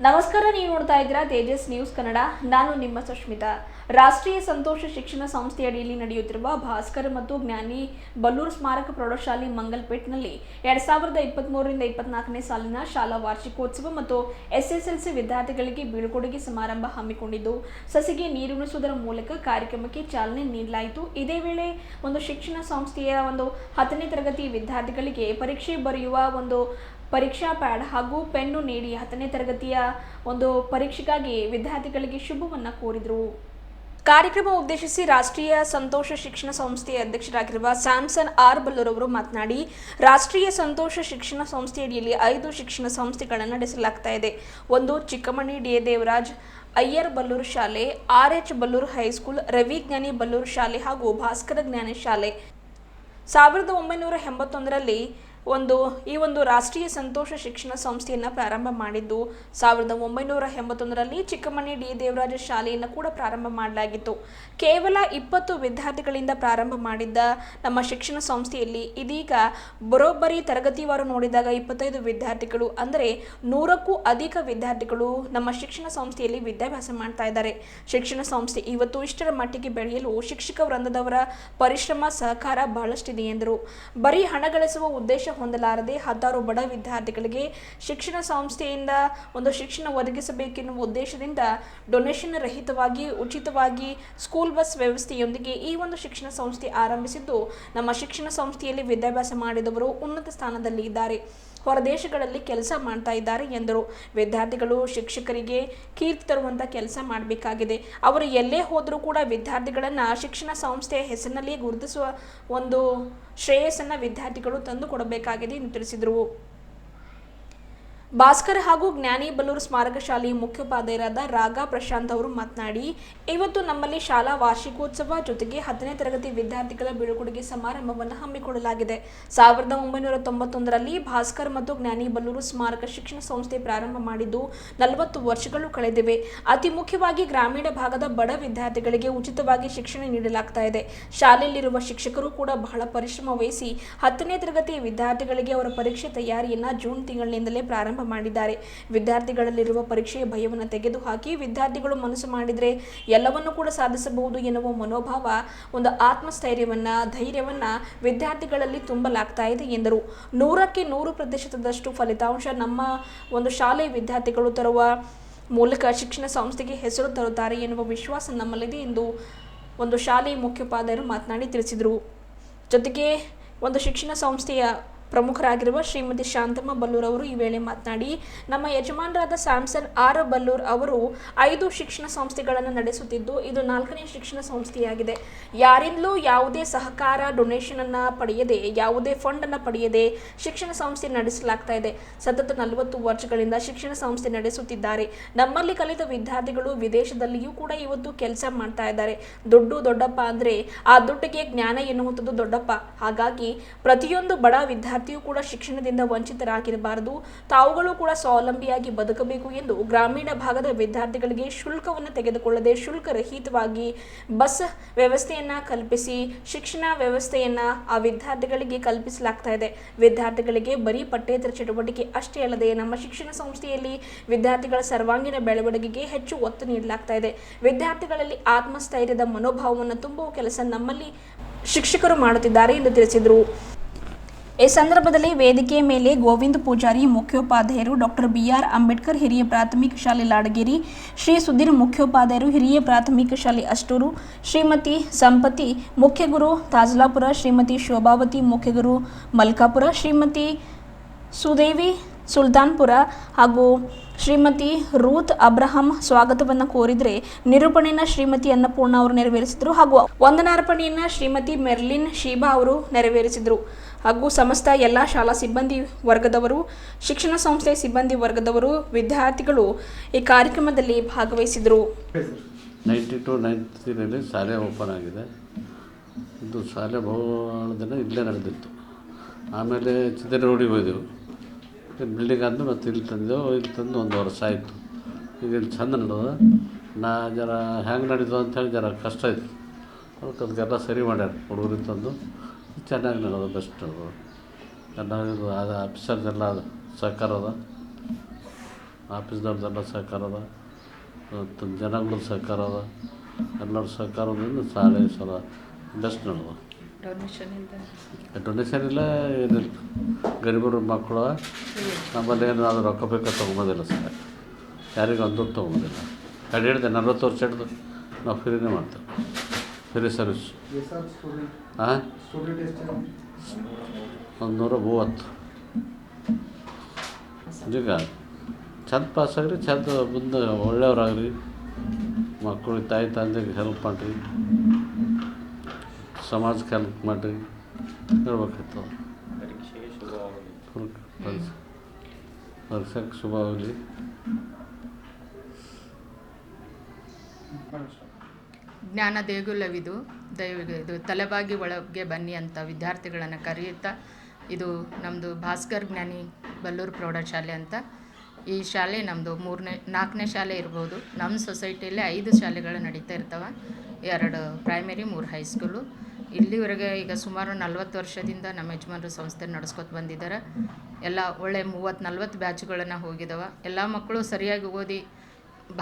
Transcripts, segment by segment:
ನಮಸ್ಕಾರ, ನೀವು ನೋಡ್ತಾ ಇದ್ದೀರಾ ತೇಜಸ್ ನ್ಯೂಸ್ ಕನ್ನಡ. ನಾನು ನಿಮ್ಮ ಸುಷ್ಮಿತಾ. ರಾಷ್ಟ್ರೀಯ ಸಂತೋಷ ಶಿಕ್ಷಣ ಸಂಸ್ಥೆ ಅಡಿಯಲ್ಲಿ ನಡೆಯುತ್ತಿರುವ ಭಾಸ್ಕರ್ ಮತ್ತು ಜ್ಞಾನಿ ಬಲ್ಲೂರು ಸ್ಮಾರಕ ಪ್ರೌಢಶಾಲೆ ಮಂಗಲ್ಪೇಟ್ನಲ್ಲಿ 2023-24ನೇ ಸಾಲಿನ ಶಾಲಾ ವಾರ್ಷಿಕೋತ್ಸವ ಮತ್ತು ಎಸ್ಎಸ್ಎಲ್ಸಿ ವಿದ್ಯಾರ್ಥಿಗಳಿಗೆ ಬೀಳ್ಕೊಡುಗೆ ಸಮಾರಂಭ ಹಮ್ಮಿಕೊಂಡಿದ್ದು, ಸಸಿಗೆ ನೀರುಣಿಸುವುದರ ಮೂಲಕ ಕಾರ್ಯಕ್ರಮಕ್ಕೆ ಚಾಲನೆ ನೀಡಲಾಯಿತು. ಇದೇ ವೇಳೆ ಶಿಕ್ಷಣ ಸಂಸ್ಥೆಯ 10ನೇ ತರಗತಿ ವಿದ್ಯಾರ್ಥಿಗಳಿಗೆ ಪರೀಕ್ಷೆ ಬರೆಯುವ ಪರೀಕ್ಷಾ ಪ್ಯಾಡ್ ಹಾಗೂ ಪೆನ್ನು ನೀಡಿ 10ನೇ ತರಗತಿಯ ಪರೀಕ್ಷೆಗಾಗಿ ವಿದ್ಯಾರ್ಥಿಗಳಿಗೆ ಶುಭವನ್ನ ಕೋರಿದರು. ಕಾರ್ಯಕ್ರಮ ಉದ್ದೇಶಿಸಿ ರಾಷ್ಟ್ರೀಯ ಸಂತೋಷ ಶಿಕ್ಷಣ ಸಂಸ್ಥೆಯ ಅಧ್ಯಕ್ಷರಾಗಿರುವ ಸ್ಯಾಮ್ಸನ್ ಆರ್ ಬಲ್ಲೂರ್ ಅವರು ಮಾತನಾಡಿ, ರಾಷ್ಟ್ರೀಯ ಸಂತೋಷ ಶಿಕ್ಷಣ ಸಂಸ್ಥೆಯಡಿಯಲ್ಲಿ 5 ಶಿಕ್ಷಣ ಸಂಸ್ಥೆಗಳನ್ನು ನಡೆಸಲಾಗ್ತಾ ಇದೆ. ಒಂದು ಚಿಕ್ಕಮಣಿ ಡಿ ದೇವರಾಜ್ ಅಯ್ಯರ್ ಬಲ್ಲೂರು ಶಾಲೆ, RH ಬಲ್ಲೂರು ಹೈಸ್ಕೂಲ್, ರವಿ ಜ್ಞಾನಿ ಬಲ್ಲೂರು ಶಾಲೆ ಹಾಗೂ ಭಾಸ್ಕರ ಜ್ಞಾನಿ ಶಾಲೆ. 1981ರಲ್ಲಿ ಈ ರಾಷ್ಟ್ರೀಯ ಸಂತೋಷ ಶಿಕ್ಷಣ ಸಂಸ್ಥೆಯನ್ನು ಪ್ರಾರಂಭ ಮಾಡಿದ್ದು, 1981ರಲ್ಲಿ ಚಿಕ್ಕಮಣಿ ಡಿ ದೇವರಾಜ ಶಾಲೆಯನ್ನು ಕೂಡ ಪ್ರಾರಂಭ ಮಾಡಲಾಗಿತ್ತು. ಕೇವಲ 20 ವಿದ್ಯಾರ್ಥಿಗಳಿಂದ ಪ್ರಾರಂಭ ಮಾಡಿದ್ದ ನಮ್ಮ ಶಿಕ್ಷಣ ಸಂಸ್ಥೆಯಲ್ಲಿ ಇದೀಗ ಬರೋಬ್ಬರಿ ತರಗತಿವಾರು ನೋಡಿದಾಗ 25 ವಿದ್ಯಾರ್ಥಿಗಳು, ಅಂದರೆ 100ಕ್ಕೂ ಅಧಿಕ ವಿದ್ಯಾರ್ಥಿಗಳು ನಮ್ಮ ಶಿಕ್ಷಣ ಸಂಸ್ಥೆಯಲ್ಲಿ ವಿದ್ಯಾಭ್ಯಾಸ ಮಾಡ್ತಾ ಇದ್ದಾರೆ. ಶಿಕ್ಷಣ ಸಂಸ್ಥೆ ಇವತ್ತು ಇಷ್ಟರ ಮಟ್ಟಿಗೆ ಬೆಳೆಯಲು ಶಿಕ್ಷಕ ವೃಂದದವರ ಪರಿಶ್ರಮ, ಸಹಕಾರ ಬಹಳಷ್ಟಿದೆ ಎಂದರು. ಬರೀ ಹಣ ಗಳಿಸುವ ಉದ್ದೇಶ ಹೊಂದಲಾರದೆ ಹತ್ತಾರು ಬಡ ವಿದ್ಯಾರ್ಥಿಗಳಿಗೆ ಶಿಕ್ಷಣ ಸಂಸ್ಥೆಯಿಂದ ಶಿಕ್ಷಣ ಒದಗಿಸಬೇಕೆನ್ನುವ ಉದ್ದೇಶದಿಂದ ಡೊನೇಷನ್ ರಹಿತವಾಗಿ ಉಚಿತವಾಗಿ ಸ್ಕೂಲ್ ಬಸ್ ವ್ಯವಸ್ಥೆಯೊಂದಿಗೆ ಈ ಶಿಕ್ಷಣ ಸಂಸ್ಥೆ ಆರಂಭಿಸಿದ್ದು, ನಮ್ಮ ಶಿಕ್ಷಣ ಸಂಸ್ಥೆಯಲ್ಲಿ ವಿದ್ಯಾಭ್ಯಾಸ ಮಾಡಿದವರು ಉನ್ನತ ಸ್ಥಾನದಲ್ಲಿ ಇದ್ದಾರೆ, ಹೊರದೇಶಗಳಲ್ಲಿ ಕೆಲಸ ಮಾಡ್ತಾ ಇದ್ದಾರೆ ಎಂದರು. ವಿದ್ಯಾರ್ಥಿಗಳು ಶಿಕ್ಷಕರಿಗೆ ಕೀರ್ತಿ ತರುವಂತ ಕೆಲಸ ಮಾಡಬೇಕಾಗಿದೆ. ಅವರು ಎಲ್ಲೇ ಹೋದರೂ ಕೂಡ ವಿದ್ಯಾರ್ಥಿಗಳನ್ನ ಶಿಕ್ಷಣ ಸಂಸ್ಥೆಯ ಹೆಸರಿನಲ್ಲಿ ಗುರುತಿಸುವ ಶ್ರೇಯಸ್ಸನ್ನ ವಿದ್ಯಾರ್ಥಿಗಳು ತಂದು ಕೊಡಬೇಕಾಗಿದೆ ಎಂದು ತಿಳಿಸಿದರು. ಭಾಸ್ಕರ್ ಹಾಗೂ ಜ್ಞಾನಿ ಬಲ್ಲೂರು ಸ್ಮಾರಕ ಶಾಲೆಯ ಮುಖ್ಯೋಪಾಧ್ಯಾಯರಾದ ರಾಗಾ ಪ್ರಶಾಂತ್ ಅವರು ಮಾತನಾಡಿ, ಇವತ್ತು ನಮ್ಮಲ್ಲಿ ಶಾಲಾ ವಾರ್ಷಿಕೋತ್ಸವ ಜೊತೆಗೆ 10ನೇ ತರಗತಿ ವಿದ್ಯಾರ್ಥಿಗಳ ಬೀಳ್ಕೊಡುಗೆ ಸಮಾರಂಭವನ್ನು ಹಮ್ಮಿಕೊಳ್ಳಲಾಗಿದೆ. 1991ರಲ್ಲಿ ಭಾಸ್ಕರ್ ಮತ್ತು ಜ್ಞಾನಿ ಬಲ್ಲೂರು ಸ್ಮಾರಕ ಶಿಕ್ಷಣ ಸಂಸ್ಥೆ ಪ್ರಾರಂಭ ಮಾಡಿದ್ದು 40 ವರ್ಷಗಳು ಕಳೆದಿವೆ. ಅತಿ ಮುಖ್ಯವಾಗಿ ಗ್ರಾಮೀಣ ಭಾಗದ ಬಡ ವಿದ್ಯಾರ್ಥಿಗಳಿಗೆ ಉಚಿತವಾಗಿ ಶಿಕ್ಷಣ ನೀಡಲಾಗ್ತಾ ಇದೆ. ಶಾಲೆಯಲ್ಲಿರುವ ಶಿಕ್ಷಕರು ಕೂಡ ಬಹಳ ಪರಿಶ್ರಮ ವಹಿಸಿ 10ನೇ ತರಗತಿ ವಿದ್ಯಾರ್ಥಿಗಳಿಗೆ ಅವರ ಪರೀಕ್ಷೆ ತಯಾರಿಯನ್ನ ಜೂನ್ ತಿಂಗಳಿನಿಂದಲೇ ಪ್ರಾರಂಭ ಮಾಡಿದ್ದಾರೆ. ವಿದ್ಯಾರ್ಥಿಗಳಲ್ಲಿರುವ ಪರೀಕ್ಷೆಯ ಭಯವನ್ನು ತೆಗೆದುಹಾಕಿ ವಿದ್ಯಾರ್ಥಿಗಳು ಮನಸ್ಸು ಮಾಡಿದರೆ ಎಲ್ಲವನ್ನೂ ಕೂಡ ಸಾಧಿಸಬಹುದು ಎನ್ನುವ ಮನೋಭಾವ, ಆತ್ಮಸ್ಥೈರ್ಯವನ್ನ, ಧೈರ್ಯವನ್ನ ವಿದ್ಯಾರ್ಥಿಗಳಲ್ಲಿ ತುಂಬಲಾಗ್ತಾ ಇದೆ ಎಂದರು. 100ಕ್ಕೆ 100% ಫಲಿತಾಂಶ ನಮ್ಮ ಶಾಲೆಯ ವಿದ್ಯಾರ್ಥಿಗಳು ತರುವ ಮೂಲಕ ಶಿಕ್ಷಣ ಸಂಸ್ಥೆಗೆ ಹೆಸರು ತರುತ್ತಾರೆ ಎನ್ನುವ ವಿಶ್ವಾಸ ನಮ್ಮಲ್ಲಿದೆ ಎಂದು ಶಾಲೆಯ ಮುಖ್ಯೋಪಾಧ್ಯಾಯರು ಮಾತನಾಡಿ ತಿಳಿಸಿದರು. ಜೊತೆಗೆ ಶಿಕ್ಷಣ ಸಂಸ್ಥೆಯ ಪ್ರಮುಖರಾಗಿರುವ ಶ್ರೀಮತಿ ಶಾಂತಮ್ಮ ಬಲ್ಲೂರ್ ಅವರು ಈ ವೇಳೆ ಮಾತನಾಡಿ, ನಮ್ಮ ಯಜಮಾನರಾದ ಸ್ಯಾಮ್ಸನ್ ಆರ್ ಬಲ್ಲೂರ್ ಅವರು 5 ಶಿಕ್ಷಣ ಸಂಸ್ಥೆಗಳನ್ನು ನಡೆಸುತ್ತಿದ್ದು, ಇದು 4ನೇ ಶಿಕ್ಷಣ ಸಂಸ್ಥೆಯಾಗಿದೆ. ಯಾರಿಂದಲೂ ಯಾವುದೇ ಸಹಕಾರ, ಡೊನೇಷನ್ ಅನ್ನ ಪಡೆಯದೆ, ಯಾವುದೇ ಫಂಡ್ ಅನ್ನ ಪಡೆಯದೆ ಶಿಕ್ಷಣ ಸಂಸ್ಥೆ ನಡೆಸಲಾಗ್ತಾ ಇದೆ. ಸತತ 40 ವರ್ಷಗಳಿಂದ ಶಿಕ್ಷಣ ಸಂಸ್ಥೆ ನಡೆಸುತ್ತಿದ್ದಾರೆ. ನಮ್ಮಲ್ಲಿ ಕಲಿತ ವಿದ್ಯಾರ್ಥಿಗಳು ವಿದೇಶದಲ್ಲಿಯೂ ಕೂಡ ಇವತ್ತು ಕೆಲಸ ಮಾಡ್ತಾ ಇದ್ದಾರೆ. ದುಡ್ಡು ದೊಡ್ಡಪ್ಪ ಅಂದ್ರೆ ಆ ದುಡ್ಡಿಗೆ ಜ್ಞಾನ ಎನ್ನುವಂಥದ್ದು ದೊಡ್ಡಪ್ಪ. ಹಾಗಾಗಿ ಪ್ರತಿಯೊಂದು ಬಡ ವಿದ್ಯಾರ್ಥಿಯೂ ಕೂಡ ಶಿಕ್ಷಣದಿಂದ ವಂಚಿತರಾಗಿರಬಾರದು, ತಾವುಗಳು ಕೂಡ ಸ್ವಾವಲಂಬಿಯಾಗಿ ಬದುಕಬೇಕು ಎಂದು ಗ್ರಾಮೀಣ ಭಾಗದ ವಿದ್ಯಾರ್ಥಿಗಳಿಗೆ ಶುಲ್ಕವನ್ನು ತೆಗೆದುಕೊಳ್ಳದೆ ಶುಲ್ಕ ರಹಿತವಾಗಿ ಬಸ್ ವ್ಯವಸ್ಥೆಯನ್ನ ಕಲ್ಪಿಸಿ ಶಿಕ್ಷಣ ವ್ಯವಸ್ಥೆಯನ್ನ ಆ ವಿದ್ಯಾರ್ಥಿಗಳಿಗೆ ಕಲ್ಪಿಸಲಾಗ್ತಾ ಇದೆ. ವಿದ್ಯಾರ್ಥಿಗಳಿಗೆ ಬರೀ ಪಠ್ಯೇತರ ಚಟುವಟಿಕೆ ಅಷ್ಟೇ ಅಲ್ಲದೆ ನಮ್ಮ ಶಿಕ್ಷಣ ಸಂಸ್ಥೆಯಲ್ಲಿ ವಿದ್ಯಾರ್ಥಿಗಳ ಸರ್ವಾಂಗೀಣ ಬೆಳವಣಿಗೆಗೆ ಹೆಚ್ಚು ಒತ್ತು ನೀಡಲಾಗ್ತಾ ಇದೆ. ವಿದ್ಯಾರ್ಥಿಗಳಲ್ಲಿ ಆತ್ಮಸ್ಥೈರ್ಯದ ಮನೋಭಾವವನ್ನು ತುಂಬುವ ಕೆಲಸ ನಮ್ಮಲ್ಲಿ ಶಿಕ್ಷಕರು ಮಾಡುತ್ತಿದ್ದಾರೆ ಎಂದು ತಿಳಿಸಿದರು. ಈ ಸಂದರ್ಭದಲ್ಲಿ ವೇದಿಕೆಯ ಮೇಲೆ ಗೋವಿಂದ ಪೂಜಾರಿ ಮುಖ್ಯೋಪಾಧ್ಯಾಯರು, ಡಾಕ್ಟರ್ BR ಅಂಬೇಡ್ಕರ್ ಹಿರಿಯ ಪ್ರಾಥಮಿಕ ಶಾಲೆ ಲಾಡಗೇರಿ, ಶ್ರೀ ಸುಧೀರ್ ಮುಖ್ಯೋಪಾಧ್ಯಾಯರು ಹಿರಿಯ ಪ್ರಾಥಮಿಕ ಶಾಲೆ ಅಷ್ಟೂರು, ಶ್ರೀಮತಿ ಸಂಪತಿ ಮುಖ್ಯಗುರು ತಾಜಲಾಪುರ, ಶ್ರೀಮತಿ ಶೋಭಾವತಿ ಮುಖ್ಯಗುರು ಮಲ್ಕಾಪುರ, ಶ್ರೀಮತಿ ಸುದೇವಿ ಸುಲ್ತಾನ್ಪುರ ಹಾಗೂ ಶ್ರೀಮತಿ ರೂತ್ ಅಬ್ರಹಾಂ ಸ್ವಾಗತವನ್ನು ಕೋರಿದರೆ ನಿರೂಪಣೆಯನ್ನು ಶ್ರೀಮತಿ ಅನ್ನಪೂರ್ಣ ಅವರು ನೆರವೇರಿಸಿದರು ಹಾಗೂ ವಂದನಾರ್ಪಣೆಯನ್ನು ಶ್ರೀಮತಿ ಮೆರ್ಲಿನ್ ಶೀಬಾ ಅವರು ನೆರವೇರಿಸಿದರು. ಹಾಗೂ ಸಮಸ್ತ ಎಲ್ಲ ಶಾಲಾ ಸಿಬ್ಬಂದಿ ವರ್ಗದವರು, ಶಿಕ್ಷಣ ಸಂಸ್ಥೆ ಸಿಬ್ಬಂದಿ ವರ್ಗದವರು, ವಿದ್ಯಾರ್ಥಿಗಳು ಈ ಕಾರ್ಯಕ್ರಮದಲ್ಲಿ ಭಾಗವಹಿಸಿದರು. 92-93ರಲ್ಲಿ ಶಾಲೆ ಓಪನ್ ಆಗಿದೆ. ಇದು ಶಾಲೆ ಬಹಳ ದಿನ ಇಲ್ಲೇ ನಡೆದಿತ್ತು. ಆಮೇಲೆ ಚಿತ್ರರೋಡಿಗೆ ಹೋದೆವು, ಬಿಲ್ಡಿಂಗ್ ಆದ್ಮೇಲೆ ಮತ್ತೆ ಇಲ್ಲಿ ತಂದೆವು. ಇಲ್ಲಿ ತಂದು 1 ವರ್ಷ ಆಯಿತು. ಈಗ ಇಲ್ಲಿ ಚಂದ ನಡೆದ. ಜರ ಹೆಂಗೆ ನಡೀತು ಅಂಥೇಳಿ ಜರ ಕಷ್ಟ ಇತ್ತು. ಅದಕ್ಕೆಲ್ಲ ಸರಿ ಮಾಡ್ಯಾರ ಹುಡುಗರಿಗೆ ತಂದು. ಚೆನ್ನಾಗಿ ನಡೆದ, ಬೆಸ್ಟ್. ಚೆನ್ನಾಗಿ ಆಫೀಸರ್ದೆಲ್ಲ ಸಹಕಾರ ಅದ. ಆಫೀಸ್ದವ್ರದ್ದೆಲ್ಲ ಸಹಕಾರ ಅದ ಮತ್ತು ಜನಗಳ ಸಹಕಾರ ಅದ, ಎಲ್ಲರ ಸಹಕಾರದಿಂದ ಶಾಲೆ ಸಲ ಬೆಸ್ಟ್ ನಡೆದ. ಡೊನೇಷನ್ ಇಲ್ಲ ಏನಿಲ್ಲ, ಗರೀಬರ ಮಕ್ಕಳು ನಮ್ಮಲ್ಲಿ ಏನು ಅದು ರೊಕ್ಕ ಬೇಕಾ ತೊಗೊಂಬೋದಿಲ್ಲ ಸರ್, ಯಾರಿಗೂ ಅಂದೂ ತೊಗೊಂಬೋದಿಲ್ಲ. ಎರಡು ಹೇಳಿದೆ 40 ವರ್ಷ ಹಿಡಿದು ನಾವು ಫ್ರೀನೇ ಮಾಡ್ತೇವೆ, ಫ್ರೀ ಸರ್ವಿಸ್. ಹಾಂ, 130. ಈಗ ಚಂದ ಪಾಸ್ ಆಗ್ರಿ, ಚಂದ ಮುಂದೆ ಒಳ್ಳೆಯವ್ರಾಗ್ರಿ, ಮಕ್ಕಳಿಗೆ ತಾಯಿ ತಂದೆಗೆ ಹೆಲ್ಪ್ ಮಾಡಿರಿ, ಸಮಾಜಕ್ಕೆ ಹೆಲ್ಪ್ ಮಾಡಿರಿ ಹೇಳ್ಬೇಕಾಯ್ತು. ಪರೀಕ್ಷೆಗೆ ಶುಭ ಆಗಲಿ. ಜ್ಞಾನ ದೇಗುಲವಿದು, ಇದು ತಲೆಬಾಗಿ ಒಳಗೆ ಬನ್ನಿ ಅಂತ ವಿದ್ಯಾರ್ಥಿಗಳನ್ನು ಕರೆಯುತ್ತಾ, ಇದು ನಮ್ಮದು ಭಾಸ್ಕರ್ ಜ್ಞಾನಿ ಬಲ್ಲೂರು ಪ್ರೌಢಶಾಲೆ ಅಂತ. ಈ ಶಾಲೆ ನಮ್ಮದು 4ನೇ ಶಾಲೆ ಇರ್ಬೋದು. ನಮ್ಮ ಸೊಸೈಟಿಯಲ್ಲಿ 5 ಶಾಲೆಗಳು ನಡೀತಾ ಇರ್ತವೆ, 2 ಪ್ರೈಮರಿ 3 ಹೈಸ್ಕೂಲು. ಇಲ್ಲಿವರೆಗೆ ಈಗ ಸುಮಾರು 40 ವರ್ಷದಿಂದ ನಮ್ಮ ಯಜಮಾನರು ಸಂಸ್ಥೆ ನಡೆಸ್ಕೊತ ಬಂದಿದ್ದಾರೆ. ಎಲ್ಲ ಒಳ್ಳೆ 30-40 ಬ್ಯಾಚ್ಗಳನ್ನು ಹೋಗಿದ್ದಾವೆ. ಎಲ್ಲ ಮಕ್ಕಳು ಸರಿಯಾಗಿ ಓದಿ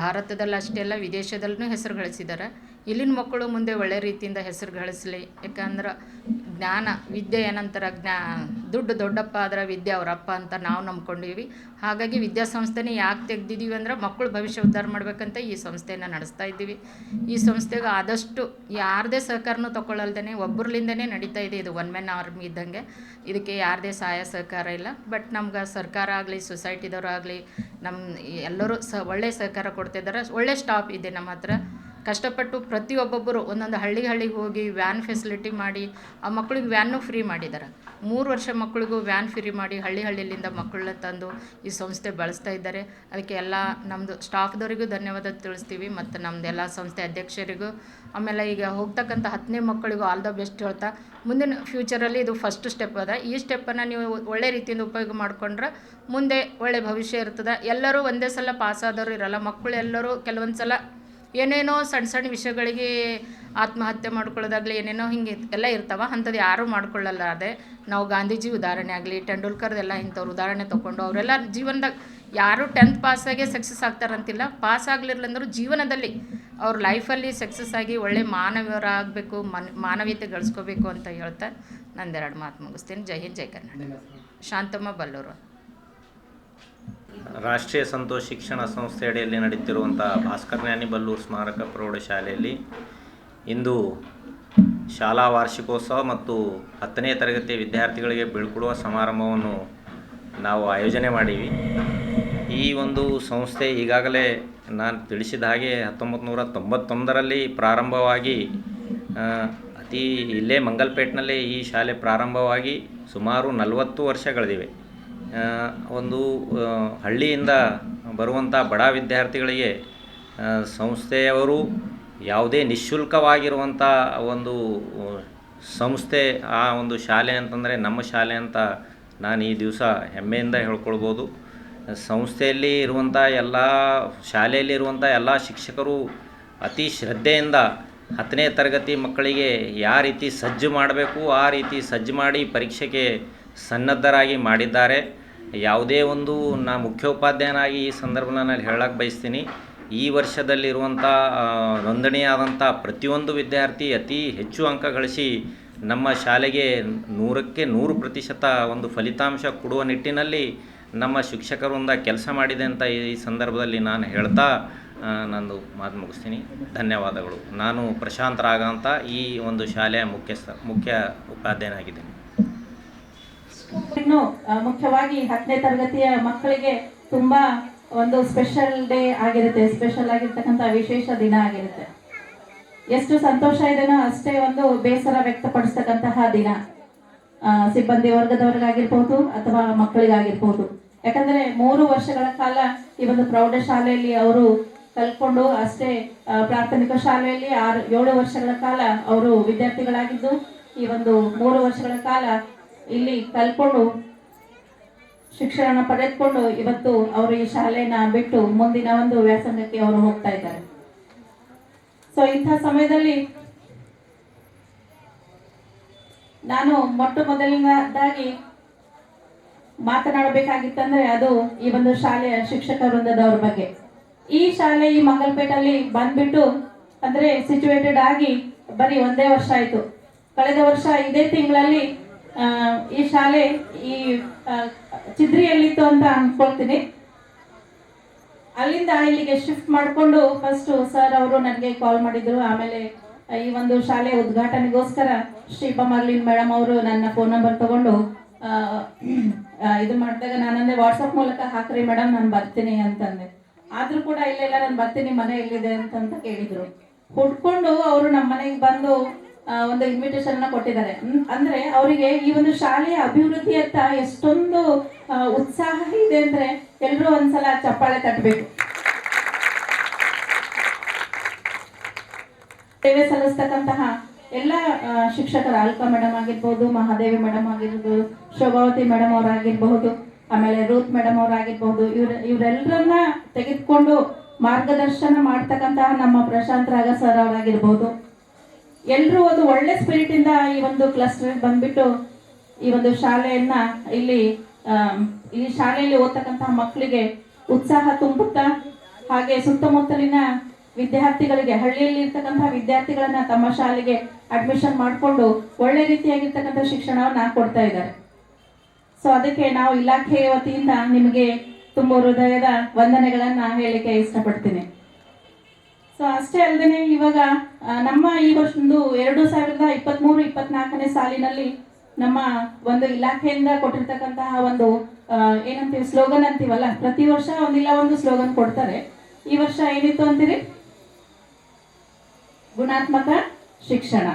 ಭಾರತದಲ್ಲಿ ಅಷ್ಟೇ ಅಲ್ಲ ವಿದೇಶದಲ್ಲೂ ಹೆಸರು ಗಳಿಸಿದ್ದಾರೆ. ಇಲ್ಲಿನ ಮಕ್ಕಳು ಮುಂದೆ ಒಳ್ಳೆ ರೀತಿಯಿಂದ ಹೆಸರು ಗಳಿಸಲಿ. ಯಾಕಂದ್ರೆ ಜ್ಞಾನ ವಿದ್ಯೆ ಏನಂತಾರೆ, ದುಡ್ಡು ದೊಡ್ಡಪ್ಪ ಆದರೆ ವಿದ್ಯೆ ಅವರಪ್ಪ ಅಂತ ನಾವು ನಂಬ್ಕೊಂಡೀವಿ. ಹಾಗಾಗಿ ವಿದ್ಯಾಸಂಸ್ಥೆನೇ ಯಾಕೆ ತೆಗ್ದಿದ್ದೀವಿ ಅಂದ್ರೆ ಮಕ್ಕಳು ಭವಿಷ್ಯ ಉದ್ಧಾರ ಮಾಡಬೇಕಂತ ಈ ಸಂಸ್ಥೆಯನ್ನು ನಡೆಸ್ತಾ ಇದ್ದೀವಿ. ಈ ಸಂಸ್ಥೆಗೆ ಆದಷ್ಟು ಯಾರದೇ ಸಹಕಾರನೂ ತಗೊಳ್ಳಲ್ದೇ ಒಬ್ಬರಲಿಂದನೇ ನಡೀತಾ ಇದೆ. ಇದು 1 ಮ್ಯಾನ್ ಆರ್ಮಿ ಇದ್ದಂಗೆ, ಇದಕ್ಕೆ ಯಾರದೇ ಸಹಾಯ ಸಹಕಾರ ಇಲ್ಲ. ಬಟ್ ನಮ್ಗೆ ಸರ್ಕಾರ ಆಗಲಿ ಸೊಸೈಟಿದವರಾಗಲಿ ನಮ್ಮ ಎಲ್ಲರೂ ಒಳ್ಳೆ ಸಹಕಾರ ಕೊಡ್ತಿದ್ದಾರೆ. ಒಳ್ಳೆ ಸ್ಟಾಫ್ ಇದೆ ನಮ್ಮ ಹತ್ರ. ಕಷ್ಟಪಟ್ಟು ಪ್ರತಿಯೊಬ್ಬೊಬ್ಬರು ಒಂದೊಂದು ಹಳ್ಳಿಗೆ ಹೋಗಿ ವ್ಯಾನ್ ಫೆಸಿಲಿಟಿ ಮಾಡಿ ಆ ಮಕ್ಕಳಿಗೆ ವ್ಯಾನ್ನು ಫ್ರೀ ಮಾಡಿದ್ದಾರೆ. 3 ವರ್ಷ ಮಕ್ಕಳಿಗೂ ವ್ಯಾನ್ ಫ್ರೀ ಮಾಡಿ ಹಳ್ಳಿಲಿಂದ ಮಕ್ಕಳನ್ನ ತಂದು ಈ ಸಂಸ್ಥೆ ಬಳಸ್ತಾ ಇದ್ದಾರೆ. ಅದಕ್ಕೆ ಎಲ್ಲ ನಮ್ಮದು ಸ್ಟಾಫ್ದವರಿಗೂ ಧನ್ಯವಾದ ತಿಳಿಸ್ತೀವಿ, ಮತ್ತು ನಮ್ಮದೆಲ್ಲ ಸಂಸ್ಥೆ ಅಧ್ಯಕ್ಷರಿಗೂ. ಆಮೇಲೆ ಈಗ ಹೋಗ್ತಕ್ಕಂಥ 10ನೇ ಮಕ್ಕಳಿಗೂ ಆಲ್ ದ ಬೆಸ್ಟ್ ಹೇಳ್ತಾ, ಮುಂದಿನ ಫ್ಯೂಚರಲ್ಲಿ ಇದು ಫಸ್ಟ್ ಸ್ಟೆಪ್ ಅದ. ಈ ಸ್ಟೆಪ್ಪನ್ನು ನೀವು ಒಳ್ಳೆ ರೀತಿಯಿಂದ ಉಪಯೋಗ ಮಾಡಿಕೊಂಡ್ರೆ ಮುಂದೆ ಒಳ್ಳೆ ಭವಿಷ್ಯ ಇರ್ತದೆ. ಎಲ್ಲರೂ ಒಂದೇ ಸಲ ಪಾಸಾದವರು ಇರಲ್ಲ. ಮಕ್ಕಳು ಎಲ್ಲರೂ ಕೆಲವೊಂದು ಸಲ ಏನೇನೋ ಸಣ್ಣ ವಿಷಯಗಳಿಗೆ ಆತ್ಮಹತ್ಯೆ ಮಾಡ್ಕೊಳ್ಳೋದಾಗಲಿ ಏನೇನೋ ಹಿಂಗೆ ಎಲ್ಲ ಇರ್ತಾವೆ. ಅಂಥದ್ದು ಯಾರೂ ಮಾಡ್ಕೊಳ್ಳಲ್ಲ. ಅದೇ ನಾವು ಗಾಂಧೀಜಿ ಉದಾಹರಣೆ ಆಗಲಿ, ಟೆಂಡೂಲ್ಕರ್ದೆಲ್ಲ ಇಂಥವ್ರು ಉದಾಹರಣೆ ತೊಗೊಂಡು ಅವರೆಲ್ಲ ಜೀವನದಾಗ ಯಾರು 10th ಪಾಸಾಗೆ ಸಕ್ಸಸ್ ಆಗ್ತಾರಂತಿಲ್ಲ. ಪಾಸ್ ಆಗಲಿರ್ಲಂದ್ರೂ ಜೀವನದಲ್ಲಿ ಅವ್ರ ಲೈಫಲ್ಲಿ ಸಕ್ಸಸ್ ಆಗಿ ಒಳ್ಳೆ ಮಾನವರಾಗಬೇಕು, ಮಾನವೀಯತೆ ಗಳಿಸ್ಕೋಬೇಕು ಅಂತ ಹೇಳ್ತಾ ನಂದೆರಡು ಮಾತು ಮುಗಿಸ್ತೀನಿ. ಜೈ ಹಿಂದ್, ಜೈ ಕರ್ನಾಟಕ. ಶಾಂತಮ್ಮ ಬಲ್ಲೂರು. ರಾಷ್ಟ್ರೀಯ ಸಂತೋಷ್ ಶಿಕ್ಷಣ ಸಂಸ್ಥೆ ಅಡಿಯಲ್ಲಿ ನಡೆಯುತ್ತಿರುವಂಥ ಭಾಸ್ಕರ್ ಜ್ಞಾನಿ ಬಲ್ಲೂರು ಸ್ಮಾರಕ ಪ್ರೌಢಶಾಲೆಯಲ್ಲಿ ಇಂದು ಶಾಲಾ ವಾರ್ಷಿಕೋತ್ಸವ ಮತ್ತು 10ನೇ ತರಗತಿ ವಿದ್ಯಾರ್ಥಿಗಳಿಗೆ ಬೀಳ್ಕೊಡುವ ಸಮಾರಂಭವನ್ನು ನಾವು ಆಯೋಜನೆ ಮಾಡೀವಿ. ಈ ಒಂದು ಸಂಸ್ಥೆ ಈಗಾಗಲೇ ನಾನು ತಿಳಿಸಿದ ಹಾಗೆ 1991ರಲ್ಲಿ ಪ್ರಾರಂಭವಾಗಿ ಇಲ್ಲೇ ಮಂಗಲ್ಪೇಟ್ನಲ್ಲೇ ಈ ಶಾಲೆ ಪ್ರಾರಂಭವಾಗಿ ಸುಮಾರು 40 ವರ್ಷಗಳಿವೆ. ಒಂದು ಹಳ್ಳಿಯಿಂದ ಬರುವಂಥ ಬಡ ವಿದ್ಯಾರ್ಥಿಗಳಿಗೆ ಸಂಸ್ಥೆಯವರು ಯಾವುದೇ ನಿಶ್ಶುಲ್ಕವಾಗಿರುವಂಥ ಒಂದು ಸಂಸ್ಥೆ, ಆ ಒಂದು ಶಾಲೆ ಅಂತಂದರೆ ನಮ್ಮ ಶಾಲೆ ಅಂತ ನಾನು ಈ ದಿವಸ ಹೆಮ್ಮೆಯಿಂದ ಹೇಳ್ಕೊಳ್ಬೋದು. ಸಂಸ್ಥೆಯಲ್ಲಿ ಇರುವಂಥ ಶಾಲೆಯಲ್ಲಿರುವಂಥ ಎಲ್ಲ ಶಿಕ್ಷಕರು ಅತಿ ಶ್ರದ್ಧೆಯಿಂದ 10ನೇ ತರಗತಿ ಮಕ್ಕಳಿಗೆ ಯಾವ ರೀತಿ ಸಜ್ಜು ಮಾಡಬೇಕು ಆ ರೀತಿ ಸಜ್ಜು ಮಾಡಿ ಪರೀಕ್ಷೆಗೆ ಸನ್ನದ್ಧರಾಗಿ ಮಾಡಿದ್ದಾರೆ. ಯಾವುದೇ ಒಂದು ಮುಖ್ಯೋಪಾಧ್ಯಾಯನಾಗಿ ಈ ಸಂದರ್ಭದಲ್ಲಿ ಹೇಳಕ್ಕೆ ಬಯಸ್ತೀನಿ, ಈ ವರ್ಷದಲ್ಲಿರುವಂಥ ನೋಂದಣಿಯಾದಂಥ ಪ್ರತಿಯೊಂದು ವಿದ್ಯಾರ್ಥಿ ಅತಿ ಹೆಚ್ಚು ಅಂಕ ಗಳಿಸಿ ನಮ್ಮ ಶಾಲೆಗೆ 100ಕ್ಕೆ 100% ಒಂದು ಫಲಿತಾಂಶ ಕೊಡುವ ನಿಟ್ಟಿನಲ್ಲಿ ನಮ್ಮ ಶಿಕ್ಷಕರಿಂದ ಕೆಲಸ ಮಾಡಿದೆ ಅಂತ ಈ ಸಂದರ್ಭದಲ್ಲಿ ನಾನು ಹೇಳ್ತಾ ನಂದು ಮಾತು ಮುಗಿಸ್ತೀನಿ. ಧನ್ಯವಾದಗಳು. ನಾನು ಪ್ರಶಾಂತ್ ರಾಗ ಅಂತ ಈ ಒಂದು ಶಾಲೆಯ ಮುಖ್ಯ ಉಪಾಧ್ಯಾಯನಾಗಿದ್ದೇನೆ. ಇನ್ನು ಮುಖ್ಯವಾಗಿ 10ನೇ ತರಗತಿಯ ಮಕ್ಕಳಿಗೆ ತುಂಬಾ ಒಂದು ಸ್ಪೆಷಲ್ ಡೇ ಆಗಿರುತ್ತೆ, ಸ್ಪೆಷಲ್ ಆಗಿರ್ತಕ್ಕಂಥ ವಿಶೇಷ ದಿನ ಆಗಿರುತ್ತೆ. ಎಷ್ಟು ಸಂತೋಷ ಇದೆನೋ ಅಷ್ಟೇ ಒಂದು ಬೇಸರ ವ್ಯಕ್ತಪಡಿಸ್ತಕ್ಕಂತಹ ದಿನ, ಸಿಬ್ಬಂದಿ ವರ್ಗದವರಿಗಾಗಿರ್ಬೋದು ಅಥವಾ ಮಕ್ಕಳಿಗಾಗಿರ್ಬೋದು. ಯಾಕಂದ್ರೆ 3 ವರ್ಷಗಳ ಕಾಲ ಈ ಒಂದು ಪ್ರೌಢಶಾಲೆಯಲ್ಲಿ ಅವರು ಕಲ್ತ್ಕೊಂಡು ಅಷ್ಟೇ, ಪ್ರಾಥಮಿಕ ಶಾಲೆಯಲ್ಲಿ 7 ವರ್ಷಗಳ ಕಾಲ ಅವರು ವಿದ್ಯಾರ್ಥಿಗಳಾಗಿದ್ದು ಈ ಒಂದು 3 ವರ್ಷಗಳ ಕಾಲ ಇಲ್ಲಿ ಕಲ್ತ್ಕೊಂಡು ಶಿಕ್ಷಣ ಪಡೆದುಕೊಂಡು ಇವತ್ತು ಅವರು ಈ ಶಾಲೆನ ಬಿಟ್ಟು ಮುಂದಿನ ಒಂದು ವ್ಯಾಸಂಗಕ್ಕೆ ಅವರು ಹೋಗ್ತಾ ಇದ್ದಾರೆ. ಸೊ ಇಂಥ ಸಮಯದಲ್ಲಿ ನಾನು ಮೊದಲನೇದಾಗಿ ಮಾತನಾಡಬೇಕಾಗಿತ್ತಂದ್ರೆ ಅದು ಈ ಒಂದು ಶಾಲೆಯ ಶಿಕ್ಷಕ ವೃಂದದವ್ರ ಬಗ್ಗೆ. ಈ ಶಾಲೆ ಈ ಮಂಗಲ್ಪೇಟಲ್ಲಿ ಬಂದ್ಬಿಟ್ಟು ಅಂದ್ರೆ ಸಿಚುವೇಟೆಡ್ ಆಗಿ ಬರೀ 1 ವರ್ಷ ಆಯ್ತು. ಕಳೆದ ವರ್ಷ ಇದೇ ತಿಂಗಳಲ್ಲಿ ಈ ಶಾಲೆ ಈ ಚಿದ್ರಿಯಲ್ಲಿತ್ತು ಅಂತ ಅನ್ಕೊಳ್ತೀನಿ. ಅಲ್ಲಿಂದ ಇಲ್ಲಿಗೆ ಶಿಫ್ಟ್ ಮಾಡಿಕೊಂಡು ಫಸ್ಟ್ ಸರ್ ಅವರು ನನಗೆ ಕಾಲ್ ಮಾಡಿದ್ರು. ಆಮೇಲೆ ಈ ಒಂದು ಶಾಲೆ ಉದ್ಘಾಟನೆಗೋಸ್ಕರ ಶ್ರೀಪಾ ಮರ್ಲಿನ್ ಮೇಡಮ್ ಅವರು ನನ್ನ ಫೋನ್ ನಂಬರ್ ತಗೊಂಡು ಇದು ಮಾಡಿದಾಗ ನಾನಂದೆ ವಾಟ್ಸಪ್ ಮೂಲಕ ಹಾಕ್ರಿ ಮೇಡಮ್ ನಾನು ಬರ್ತೀನಿ ಅಂತಂದೆ. ಆದ್ರೂ ಕೂಡ ಇಲ್ಲ ನಾನು ಬರ್ತೀನಿ, ಮನೆ ಎಲ್ಲಿದೆ ಅಂತ ಕೇಳಿದ್ರು. ಹುಡ್ಕೊಂಡು ಅವರು ನಮ್ಮ ಮನೆಗೆ ಬಂದು ಒಂದು ಇನ್ವಿಟೇಷನ್ ನ ಕೊಟ್ಟಿದ್ದಾರೆ. ಅಂದ್ರೆ ಅವರಿಗೆ ಈ ಒಂದು ಶಾಲೆಯ ಅಭಿವೃದ್ಧಿಯತ್ತ ಎಷ್ಟೊಂದು ಉತ್ಸಾಹ ಇದೆ ಅಂದ್ರೆ ಎಲ್ಲರೂ ಒಂದ್ಸಲ ಚಪ್ಪಾಳೆ ತಟ್ಟಬೇಕು. ಸೇವೆ ಸಲ್ಲಿಸ್ತಕ್ಕಂತಹ ಎಲ್ಲ ಶಿಕ್ಷಕರ ಅಲ್ಕಾ ಮೇಡಮ್ ಆಗಿರ್ಬೋದು, ಮಹಾದೇವಿ ಮೇಡಮ್ ಆಗಿರ್ಬೋದು, ಶೋಭಾವತಿ ಮೇಡಮ್ ಅವರಾಗಿರ್ಬಹುದು, ಆಮೇಲೆ ರೂತ್ ಮೇಡಮ್ ಅವರಾಗಿರ್ಬಹುದು, ಇವರೆಲ್ಲರನ್ನ ತೆಗೆದುಕೊಂಡು ಮಾರ್ಗದರ್ಶನ ಮಾಡ್ತಕ್ಕಂತಹ ನಮ್ಮ ಪ್ರಶಾಂತ್ ರಾಗ ಸರ್ ಅವರಾಗಿರ್ಬಹುದು, ಎಲ್ಲರೂ ಒಂದು ಒಳ್ಳೆ ಸ್ಪಿರಿಟ್ ಇಂದ ಈ ಒಂದು ಕ್ಲಸ್ಟರ್ ಬಂದ್ಬಿಟ್ಟು ಈ ಒಂದು ಶಾಲೆಯನ್ನ ಈ ಶಾಲೆಯಲ್ಲಿ ಓದ್ತಕ್ಕಂತಹ ಮಕ್ಕಳಿಗೆ ಉತ್ಸಾಹ ತುಂಬುತ್ತಾ, ಹಾಗೆ ಸುತ್ತಮುತ್ತಲಿನ ವಿದ್ಯಾರ್ಥಿಗಳಿಗೆ, ಹಳ್ಳಿಯಲ್ಲಿ ಇರ್ತಕ್ಕಂತಹ ವಿದ್ಯಾರ್ಥಿಗಳನ್ನ ತಮ್ಮ ಶಾಲೆಗೆ ಅಡ್ಮಿಷನ್ ಮಾಡಿಕೊಂಡು ಒಳ್ಳೆ ರೀತಿಯಾಗಿರ್ತಕ್ಕಂಥ ಶಿಕ್ಷಣವನ್ನ ಕೊಡ್ತಾ ಇದ್ದಾರೆ. ಸೊ ಅದಕ್ಕೆ ನಾವು ಇಲಾಖೆಯ ವತಿಯಿಂದ ನಿಮಗೆ ತುಂಬ ಹೃದಯದ ವಂದನೆಗಳನ್ನ ಹೇಳಿಕೆ ಇಷ್ಟಪಡ್ತೀನಿ. ಸೊ ಅಷ್ಟೇ ಅಲ್ಲದೆ ಇವಾಗ ನಮ್ಮ ಈ ವರ್ಷದ್ದು 2023-24 ಸಾಲಿನಲ್ಲಿ ನಮ್ಮ ಒಂದು ಇಲಾಖೆಯಿಂದ ಕೊಟ್ಟಿರ್ತಕ್ಕಂತಹ ಒಂದು ಏನಂತೀವಿ ಸ್ಲೋಗನ್ ಅಂತೀವಲ್ಲ, ಪ್ರತಿ ವರ್ಷ ಒಂದಿಲ್ಲ ಒಂದು ಸ್ಲೋಗನ್ ಕೊಡ್ತಾರೆ. ಈ ವರ್ಷ ಏನಿತ್ತು ಅಂತೀರಿ? ಗುಣಾತ್ಮಕ ಶಿಕ್ಷಣ.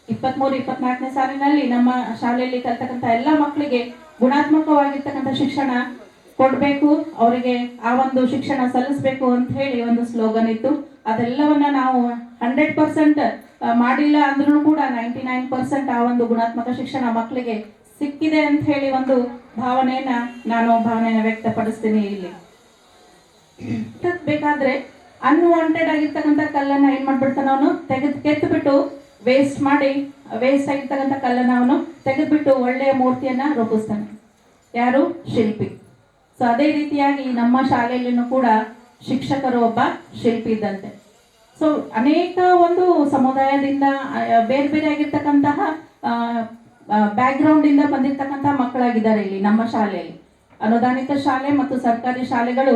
23-24 ಸಾಲಿನಲ್ಲಿ ನಮ್ಮ ಶಾಲೆಯಲ್ಲಿ ಕಲ್ತಕ್ಕಂಥ ಎಲ್ಲ ಮಕ್ಕಳಿಗೆ ಗುಣಾತ್ಮಕವಾಗಿರ್ತಕ್ಕಂಥ ಶಿಕ್ಷಣ ಕೊಡಬೇಕು, ಅವರಿಗೆ ಆ ಒಂದು ಶಿಕ್ಷಣ ಸಲ್ಲಿಸಬೇಕು ಅಂತ ಹೇಳಿ ಒಂದು ಸ್ಲೋಗನ್ ಇತ್ತು. ಅದೆಲ್ಲವನ್ನ ನಾವು 100% ಮಾಡಿಲ್ಲ ಅಂದ್ರೂ ಕೂಡ 99% ಆ ಒಂದು ಗುಣಾತ್ಮಕ ಶಿಕ್ಷಣ ಮಕ್ಕಳಿಗೆ ಸಿಕ್ಕಿದೆ ಅಂತ ಹೇಳಿ ಒಂದು ಭಾವನೆಯನ್ನ ವ್ಯಕ್ತಪಡಿಸ್ತೀನಿ. ಇಲ್ಲಿ ಬೇಕಾದ್ರೆ ಅನ್ವಾಂಟೆಡ್ ಆಗಿರ್ತಕ್ಕಂಥ ಕಲ್ಲನ್ನ ಏನ್ ಮಾಡ್ಬಿಡ್ತಾನ ಅವನು ಕೆತ್ತಬಿಟ್ಟು ವೇಸ್ಟ್ ಆಗಿರ್ತಕ್ಕಂಥ ಕಲ್ಲನ್ನ ಅವನು ತೆಗೆದ್ಬಿಟ್ಟು ಒಳ್ಳೆಯ ಮೂರ್ತಿಯನ್ನ ರೂಪಿಸ್ತಾನೆ. ಯಾರು? ಶಿಲ್ಪಿ. ಸೊ ಅದೇ ರೀತಿಯಾಗಿ ನಮ್ಮ ಶಾಲೆಯಲ್ಲಿನೂ ಕೂಡ ಶಿಕ್ಷಕರು ಒಬ್ಬ ಶಿಲ್ಪಿ ಇದ್ದಂತೆ. ಸೊ ಅನೇಕ ಒಂದು ಸಮುದಾಯದಿಂದ ಬೇರೆ ಬೇರೆ ಆಗಿರ್ತಕ್ಕಂತಹ ಬ್ಯಾಕ್ ಗ್ರೌಂಡ್ ಇಂದ ಬಂದಿರ್ತಕ್ಕಂತಹ ಮಕ್ಕಳಾಗಿದ್ದಾರೆ ಇಲ್ಲಿ ನಮ್ಮ ಶಾಲೆಯಲ್ಲಿ. ಅನುದಾನಿತ ಶಾಲೆ ಮತ್ತು ಸರ್ಕಾರಿ ಶಾಲೆಗಳು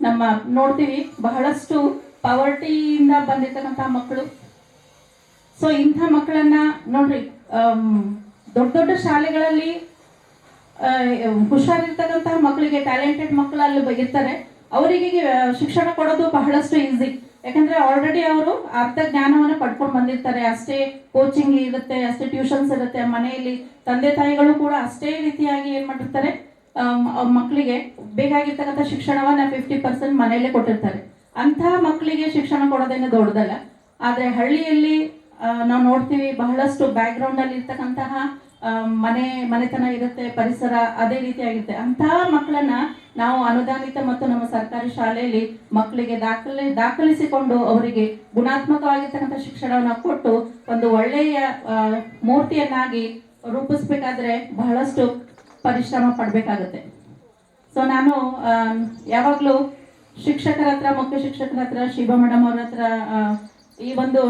ನಮ್ಮ ನೋಡ್ತೀವಿ, ಬಹಳಷ್ಟು ಪಾವರ್ಟಿಯಿಂದ ಬಂದಿರ್ತಕ್ಕಂತಹ ಮಕ್ಕಳು. ಸೊ ಇಂಥ ಮಕ್ಕಳನ್ನ ನೋಡ್ರಿ, ದೊಡ್ಡ ದೊಡ್ಡ ಶಾಲೆಗಳಲ್ಲಿ ಹುಷಾರಿರ್ತಕ್ಕಂತಹ ಮಕ್ಕಳಿಗೆ, ಟ್ಯಾಲೆಂಟೆಡ್ ಮಕ್ಕಳು ಅಲ್ಲಿ ಇರ್ತಾರೆ, ಅವರಿಗೆ ಶಿಕ್ಷಣ ಕೊಡೋದು ಬಹಳಷ್ಟು ಈಸಿ. ಯಾಕಂದ್ರೆ ಆಲ್ರೆಡಿ ಅವರು ಅರ್ಧ ಜ್ಞಾನವನ್ನು ಪಡ್ಕೊಂಡು ಬಂದಿರ್ತಾರೆ. ಅಷ್ಟೇ ಕೋಚಿಂಗ್ ಇರುತ್ತೆ, ಅಷ್ಟೇ ಟ್ಯೂಷನ್ಸ್ ಇರುತ್ತೆ. ಮನೆಯಲ್ಲಿ ತಂದೆ ತಾಯಿಗಳು ಕೂಡ ಅಷ್ಟೇ ರೀತಿಯಾಗಿ ಏನ್ ಮಾಡಿರ್ತಾರೆ, ಮಕ್ಕಳಿಗೆ ಬೇಕಾಗಿರ್ತಕ್ಕಂಥ ಶಿಕ್ಷಣವನ್ನ 50% ಮನೆಯಲ್ಲೇ ಕೊಟ್ಟಿರ್ತಾರೆ. ಅಂತಹ ಮಕ್ಕಳಿಗೆ ಶಿಕ್ಷಣ ಕೊಡೋದೇನು ದೊಡ್ಡದಲ್ಲ. ಆದ್ರೆ ಹಳ್ಳಿಯಲ್ಲಿ ನಾವು ನೋಡ್ತೀವಿ, ಬಹಳಷ್ಟು ಬ್ಯಾಕ್ ಗ್ರೌಂಡ್ ಅಲ್ಲಿ ಇರ್ತಕ್ಕಂತಹ ಮನೆತನ ಇರುತ್ತೆ, ಪರಿಸರ ಅದೇ ರೀತಿಯಾಗಿರುತ್ತೆ. ಅಂತಹ ಮಕ್ಕಳನ್ನ ನಾವು ಅನುದಾನಿತ ಮತ್ತು ನಮ್ಮ ಸರ್ಕಾರಿ ಶಾಲೆಯಲ್ಲಿ ಮಕ್ಕಳಿಗೆ ದಾಖಲಿಸಿಕೊಂಡು ಅವರಿಗೆ ಗುಣಾತ್ಮಕವಾಗಿರ್ತಕ್ಕಂಥ ಶಿಕ್ಷಣವನ್ನ ಕೊಟ್ಟು ಒಂದು ಒಳ್ಳೆಯ ಮೂರ್ತಿಯನ್ನಾಗಿ ರೂಪಿಸ್ಬೇಕಾದ್ರೆ ಬಹಳಷ್ಟು ಪರಿಶ್ರಮ ಪಡ್ಬೇಕಾಗುತ್ತೆ. ಸೊ ನಾನು ಯಾವಾಗ್ಲೂ ಶಿಕ್ಷಕರ ಹತ್ರ, ಮುಖ್ಯ ಶಿಕ್ಷಕರ ಹತ್ರ, ಶಿವ ಮೇಡಮ್ ಅವ್ರ ಹತ್ರ ಈ ಒಂದು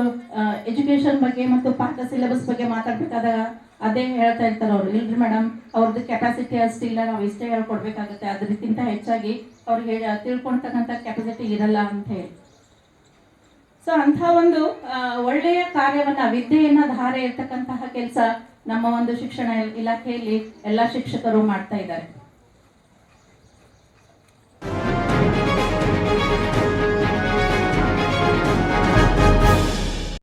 ಎಜುಕೇಶನ್ ಬಗ್ಗೆ ಮತ್ತು ಪಾಠ ಸಿಲೆಬಸ್ ಬಗ್ಗೆ ಮಾತಾಡ್ಬೇಕಾದಾಗ ಅದೇ ಹೇಳ್ತಾ ಇರ್ತಾರೆ ಅವರು. ಇಲ್ರಿ ಮೇಡಮ್, ಅವ್ರದ್ದು ಕೆಪಾಸಿಟಿ ಅಷ್ಟಿಲ್ಲ, ನಾವು ಇಷ್ಟೇ ಹೇಳ್ಕೊಡ್ಬೇಕಾಗುತ್ತೆ, ಅದಕ್ಕಿಂತ ಹೆಚ್ಚಾಗಿ ಅವ್ರಿಗೆ ತಿಳ್ಕೊಳ್ತಕ್ಕಂಥ ಕೆಪಾಸಿಟಿ ಇರಲ್ಲ ಅಂತ ಹೇಳಿ. ಸೊ ಅಂಥ ಒಂದು ಒಳ್ಳೆಯ ಕಾರ್ಯವನ್ನ, ವಿದ್ಯೆಯನ್ನ ಧಾರೆ ಇರ್ತಕ್ಕಂತಹ ಕೆಲಸ ನಮ್ಮ ಒಂದು ಶಿಕ್ಷಣ ಇಲಾಖೆಯಲ್ಲಿ ಎಲ್ಲ ಶಿಕ್ಷಕರು ಮಾಡ್ತಾ ಇದ್ದಾರೆ.